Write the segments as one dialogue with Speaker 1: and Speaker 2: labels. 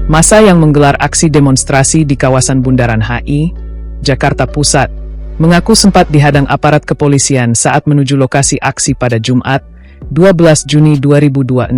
Speaker 1: Massa yang menggelar aksi demonstrasi di kawasan Bundaran HI, Jakarta Pusat, mengaku sempat dihadang aparat kepolisian saat menuju lokasi aksi pada Jumat, 12 Juni 2026.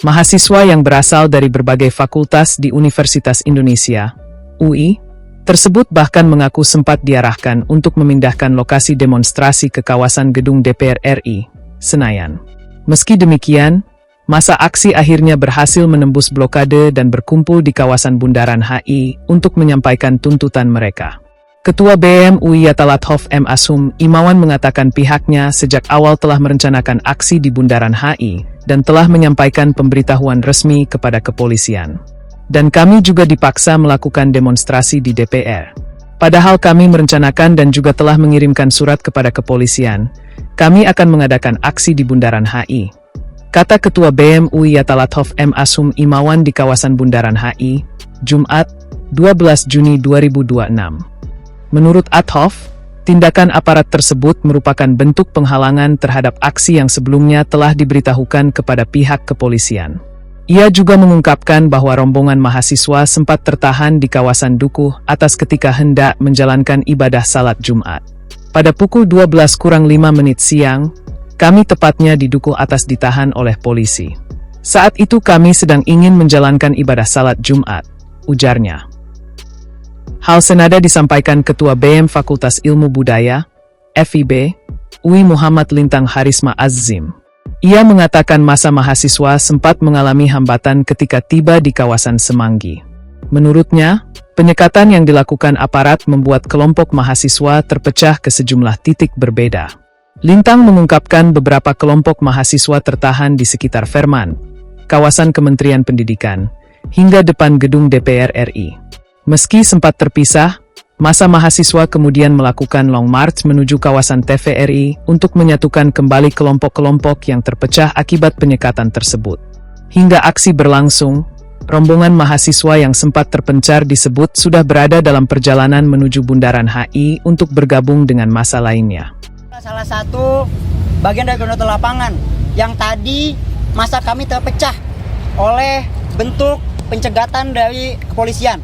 Speaker 1: Mahasiswa yang berasal dari berbagai fakultas di Universitas Indonesia, UI, tersebut bahkan mengaku sempat diarahkan untuk memindahkan lokasi demonstrasi ke kawasan gedung DPR RI, Senayan. Meski demikian, massa aksi akhirnya berhasil menembus blokade dan berkumpul di kawasan Bundaran HI untuk menyampaikan tuntutan mereka. Ketua BEM UI Yatalathov M. Asum Imawan mengatakan pihaknya sejak awal telah merencanakan aksi di Bundaran HI dan telah menyampaikan pemberitahuan resmi kepada kepolisian. Dan kami juga dipaksa melakukan demonstrasi di DPR. Padahal kami merencanakan dan juga telah mengirimkan surat kepada kepolisian. Kami akan mengadakan aksi di Bundaran HI. Kata Ketua BEM UI Yatalathov M. Asum Imawan di kawasan Bundaran HI, Jumat, 12 Juni 2026. Menurut Athov, tindakan aparat tersebut merupakan bentuk penghalangan terhadap aksi yang sebelumnya telah diberitahukan kepada pihak kepolisian. Ia juga mengungkapkan bahwa rombongan mahasiswa sempat tertahan di kawasan Dukuh atas ketika hendak menjalankan ibadah salat Jumat. Pada pukul 12:05 siang, kami tepatnya di Dukuh atas ditahan oleh polisi. Saat itu kami sedang ingin menjalankan ibadah salat Jumat, ujarnya. Hal senada disampaikan Ketua BEM Fakultas Ilmu Budaya, FIB, UI Muhammad Lintang Harisma Azzim. Ia mengatakan massa mahasiswa sempat mengalami hambatan ketika tiba di kawasan Semanggi. Menurutnya, penyekatan yang dilakukan aparat membuat kelompok mahasiswa terpecah ke sejumlah titik berbeda. Lintang mengungkapkan beberapa kelompok mahasiswa tertahan di sekitar Verman, kawasan Kementerian Pendidikan, hingga depan gedung DPR RI. Meski sempat terpisah, massa mahasiswa kemudian melakukan long march menuju kawasan TVRI untuk menyatukan kembali kelompok-kelompok yang terpecah akibat penyekatan tersebut. Hingga aksi berlangsung, rombongan mahasiswa yang sempat terpencar disebut sudah berada dalam perjalanan menuju Bundaran HI untuk bergabung dengan massa lainnya.
Speaker 2: Salah satu bagian dari koordinator lapangan yang tadi masa kami terpecah oleh bentuk pencegatan dari kepolisian.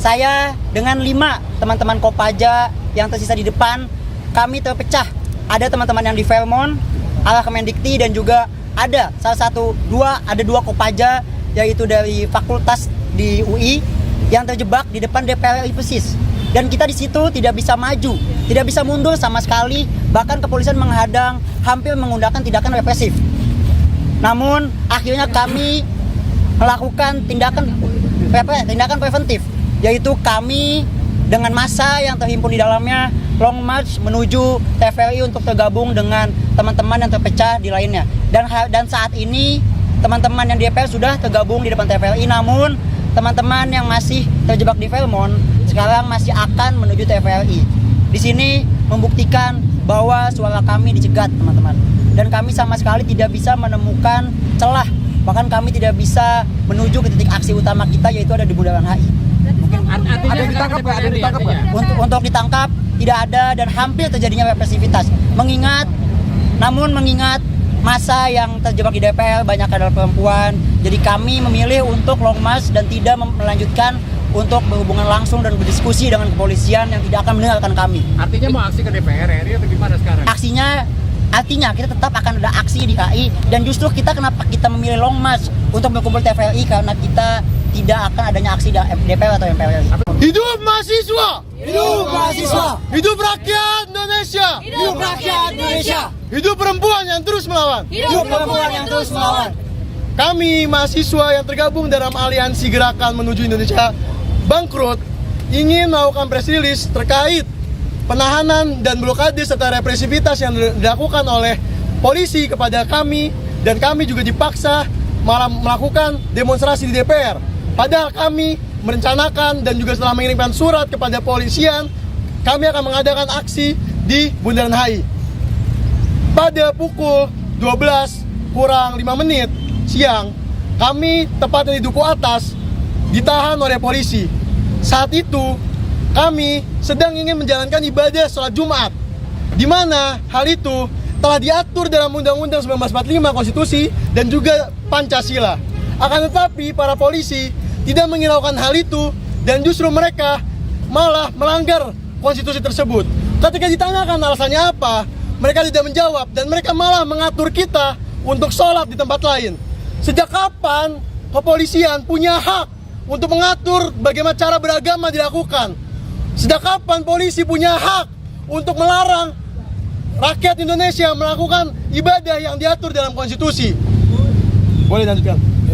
Speaker 2: Saya dengan 5 teman-teman Kopaja yang tersisa di depan, kami terpecah. Ada teman-teman yang di Vermont, arah Kemendikti, dan juga ada ada dua Kopaja, yaitu dari fakultas di UI yang terjebak di depan DPR RI persis. Dan kita di situ tidak bisa maju, tidak bisa mundur sama sekali, bahkan kepolisian menghadang, hampir menggunakan tindakan represif. Namun akhirnya kami melakukan tindakan preventif, yaitu kami dengan massa yang terhimpun di dalamnya long march menuju TVRI untuk tergabung dengan teman-teman yang terpecah di lainnya. Dan saat ini teman-teman yang di DPR sudah tergabung di depan TVRI, namun teman-teman yang masih terjebak di Vermont sekarang masih akan menuju TVRI. Di sini membuktikan bahwa suara kami dicegat, teman-teman. Dan kami sama sekali tidak bisa menemukan celah. Bahkan kami tidak bisa menuju ke titik aksi utama kita, yaitu ada di Bundaran HI.
Speaker 3: Ada ditangkap nggak?
Speaker 2: Untuk ditangkap tidak ada, dan hampir terjadinya represivitas. Mengingat massa yang terjebak di DPR banyak adalah perempuan. Jadi kami memilih untuk long march dan tidak melanjutkan untuk berhubungan langsung dan berdiskusi dengan kepolisian yang tidak akan mendengarkan kami.
Speaker 3: Artinya mau aksi ke DPR RI atau gimana sekarang?
Speaker 2: Artinya kita tetap akan ada aksi di HI, dan justru kenapa kita memilih long march untuk berkumpul TVRI, karena kita tidak akan adanya aksi di DPR atau MPR.
Speaker 4: Hidup mahasiswa!
Speaker 2: Hidup mahasiswa!
Speaker 4: Hidup rakyat Indonesia!
Speaker 2: Hidup rakyat Indonesia!
Speaker 4: Hidup perempuan yang terus melawan!
Speaker 2: Hidup perempuan yang terus melawan!
Speaker 4: Kami mahasiswa yang tergabung dalam aliansi Gerakan Menuju Indonesia Bangkrut ingin melakukan press release terkait penahanan dan blokade serta represivitas yang dilakukan oleh polisi kepada kami, dan kami juga dipaksa melakukan demonstrasi di DPR. Padahal kami merencanakan dan juga setelah mengirimkan surat kepada polisian, kami akan mengadakan aksi di Bundaran HI. Pada pukul 12:05 siang, kami tepatnya di Dukuh Atas ditahan oleh polisi. Saat itu kami sedang ingin menjalankan ibadah sholat Jumat, di mana hal itu telah diatur dalam Undang-Undang 1945 Konstitusi dan juga Pancasila. Akan tetapi para polisi tidak menghiraukan hal itu dan justru mereka malah melanggar konstitusi tersebut. Ketika ditanyakan alasannya apa, mereka tidak menjawab dan mereka malah mengatur kita untuk sholat di tempat lain. Sejak kapan kepolisian punya hak untuk mengatur bagaimana cara beragama dilakukan? Sejak kapan polisi punya hak untuk melarang rakyat Indonesia melakukan ibadah yang diatur dalam konstitusi? Boleh lanjutkan.